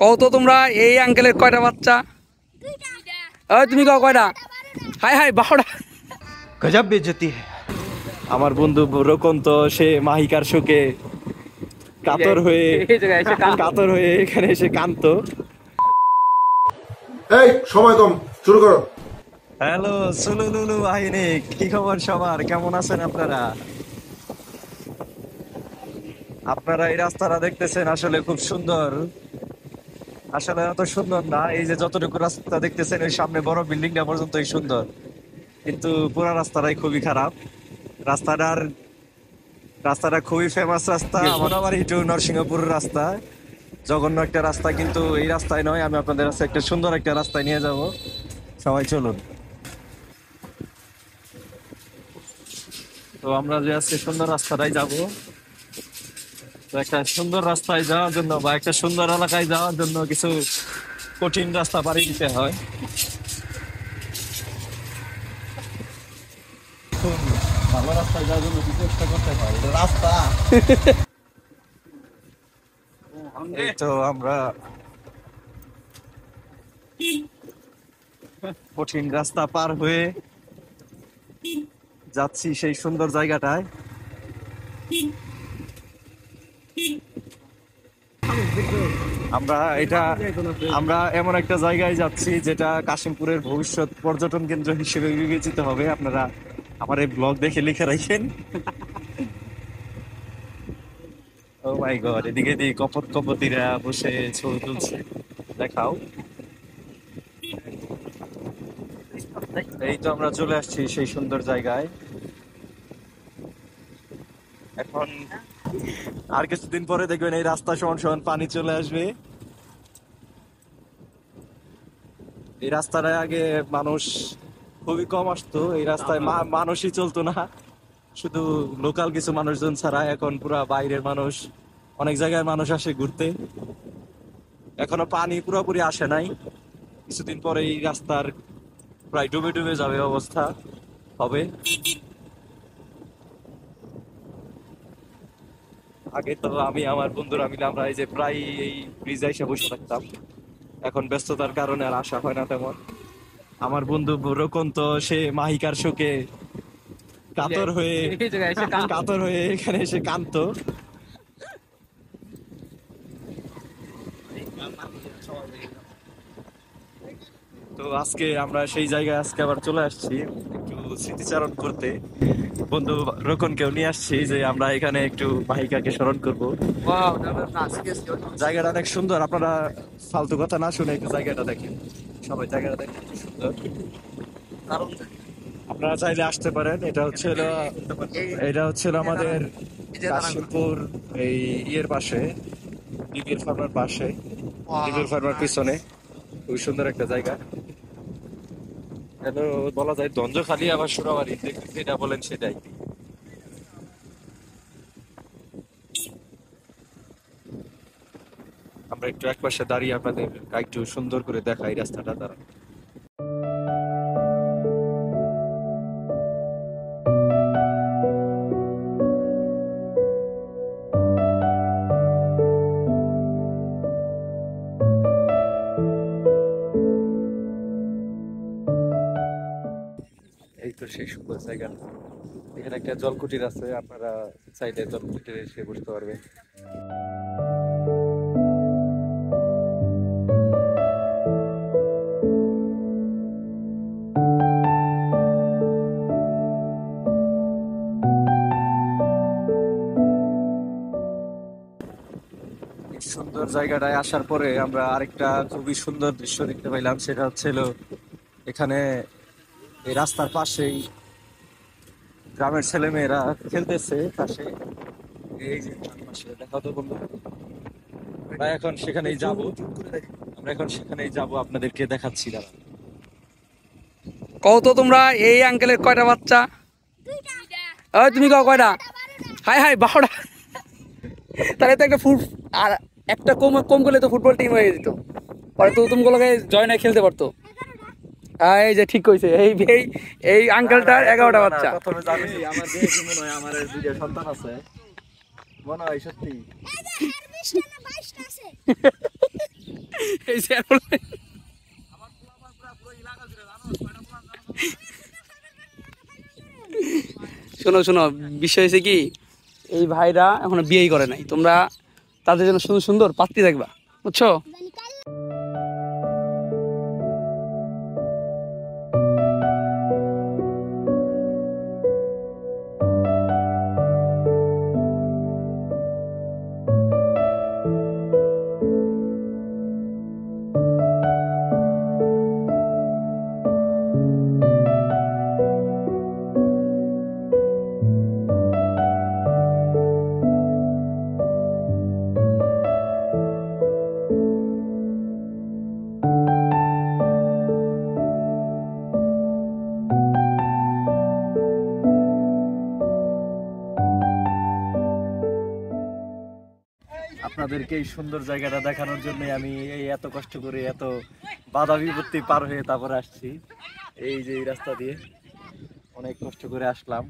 কত তোমরা এই আঙ্কেলের কয়টা বাচ্চা? তুমি কও কয়টা? হাই হাই 12টা। গজব বেজতি। আমার বন্ধু রোকন তো সে মাহিকার শোকে কাতর হয়ে এখানে এসে কাঁদতো। এই সময় কম, শুরু করো। হ্যালো সুলুলুলু বাহিনী, কি খবর সবার? কেমন আছেন আপনারা? আপনারা এই রাস্তাটা দেখতেছেন, আসলে খুব সুন্দর। আসলে এত সুন্দর না, এই যে যতটুকু রাস্তা দেখতেছেন ওই সামনে বড় বিল্ডিংটা পর্যন্তই সুন্দর, কিন্তু পুরো রাস্তাটাই খুবই খারাপ। রাস্তাটার রাস্তাটা খুবই ফেমাস রাস্তা, আমার বাড়ি টু নরসিংহপুর রাস্তা, জঘন্য একটা রাস্তা। কিন্তু এই রাস্তায় নয়, আমি আপনাদের কাছে একটা সুন্দর একটা রাস্তায় নিয়ে যাব। সবাই চলুন। তো আমরা যে আজকে সুন্দর রাস্তাটাই যাব। তো একটা সুন্দর রাস্তায় যাওয়ার জন্য বা একটা সুন্দর এলাকায় যাওয়ার জন্য কিছু কঠিন রাস্তা পাড়ি দিতে হয়। ভালো রাস্তায় যাওয়ার জন্য কি চেষ্টা করতে হয়, এটা রাস্তা। এই তো আমরা কঠিন রাস্তা পার হয়ে যাচ্ছি সেই সুন্দর জায়গাটায়। আমরা এমন একটা জায়গায় যাচ্ছি যেটা কাশিমপুরের ভবিষ্যৎ পর্যটন কেন্দ্র হিসেবে বিবেচিত হবে। আপনারা আমার এই ব্লগ দেখে লিখে রাখেন। ও মাই গড, এদিকে কপতিরা বসে ছবি তুলছে, দেখাও। এই তো আমরা চলে আসছি সেই সুন্দর জায়গায়। এখন আর কিছুদিন পরে দেখবেন এই রাস্তা সমান সমান পানি চলে আসবে। এই রাস্তাটায় আগে মানুষ খুবই কম আসতো, এই রাস্তায় মানুষই চলতো না, শুধু লোকাল কিছু মানুষজন ছাড়া। এখন পুরা বাইরের মানুষ, অনেক জায়গায় মানুষ আসে ঘুরতে। এখনো পানি পুরোপুরি আসে নাই, কিছুদিন পরে এই রাস্তার প্রায় ডুবে ডুবে যাবে অবস্থা হবে। আগে তো আমি আমার বন্ধুরা মিলে আমরা এই যে প্রায় এই ব্রিজে এসে বসে থাকতাম, এখন ব্যস্ততার কারণে আর আসা হয় না তেমন। আমার বন্ধু রোকন তো সে মাহিকার শোকে কাতর হয়ে এখানে এসে কাঁদতো। তো আজকে আমরা সেই জায়গায় আজকে আবার চলে আসছি একটু স্মৃতিচারণ করতে। বন্ধু রোকনকেও নিয়ে আসছি যে আমরা এখানে একটু মাহিকাকে স্মরণ করব। জায়গাটা অনেক সুন্দর, আপনারা ফালতু কথা না শুনে একটু জায়গাটা দেখেন। সবাই জায়গাটা দেখেন, খুব সুন্দর। আপনারা চাইলে আসতে পারেন। এটা হচ্ছিল আমাদের কাশিমপুর এই ইয়ের পাশে, বিবির ফার্মার পাশে, বিবির ফার্মার পিছনে। খুব সুন্দর একটা জায়গা। হ্যালো বলা যায় দঞ্জখালি আবার সুরাবাড়ি, যেটা বলেন সেটাই। আমরা একটু একপাশে দাঁড়িয়ে আপনাদের একটু সুন্দর করে দেখাই রাস্তাটা দ্বারা। এই তো সেই সুন্দর জায়গা। এখানে একটা জলকুটির আছে, আপনারা চাইলে জলকুটিরে এসে বসতে পারবেন। এই সুন্দর জায়গাটায় আসার পরে আমরা আরেকটা খুবই সুন্দর দৃশ্য দেখতে পাইলাম। সেটা হচ্ছিল এখানে এই রাস্তার পাশেই গ্রামের ছেলে মেয়েরা খেলতেছে পাশে। এই যে পাশে দেখাও তো বন্ধু, আমরা এখন সেখানেই যাব। আপনাদেরকে দেখাচ্ছি দাঁড়া। কত তোমরা এই আঙ্কেলের কয়টা বাচ্চা? তুমি কও কয়টা? হাই হাই 12টা। তাহলে তো একটা আর একটা কম কম করলে তো ফুটবল টিম হয়ে যেত, পরে তো তুমি গুলোকে জয়েন খেলতে পারতো। এই যে ঠিক কইছে, এই এই এই আঙ্কেলটার 11টা বাচ্চা। প্রথমে জানি আমার দেখে মনে হয় আমার দুইটা সন্তান আছে, মনে হয় সত্যি। এই স্যার বলে শোনো শোনো, বিষয় হয়েছে কি, এই ভাইরা এখনো বিয়েই করে নাই, তোমরা তাদের জন্য সুন্দর সুন্দর পাত্রী দেখবা, বুঝছো? আপনাদেরকে এই সুন্দর জায়গাটা দেখানোর জন্য আমি এই এত কষ্ট করে এত বাধা বিপত্তি পার হয়ে তারপরে আসছি। এই যে এই রাস্তা দিয়ে অনেক কষ্ট করে আসলাম।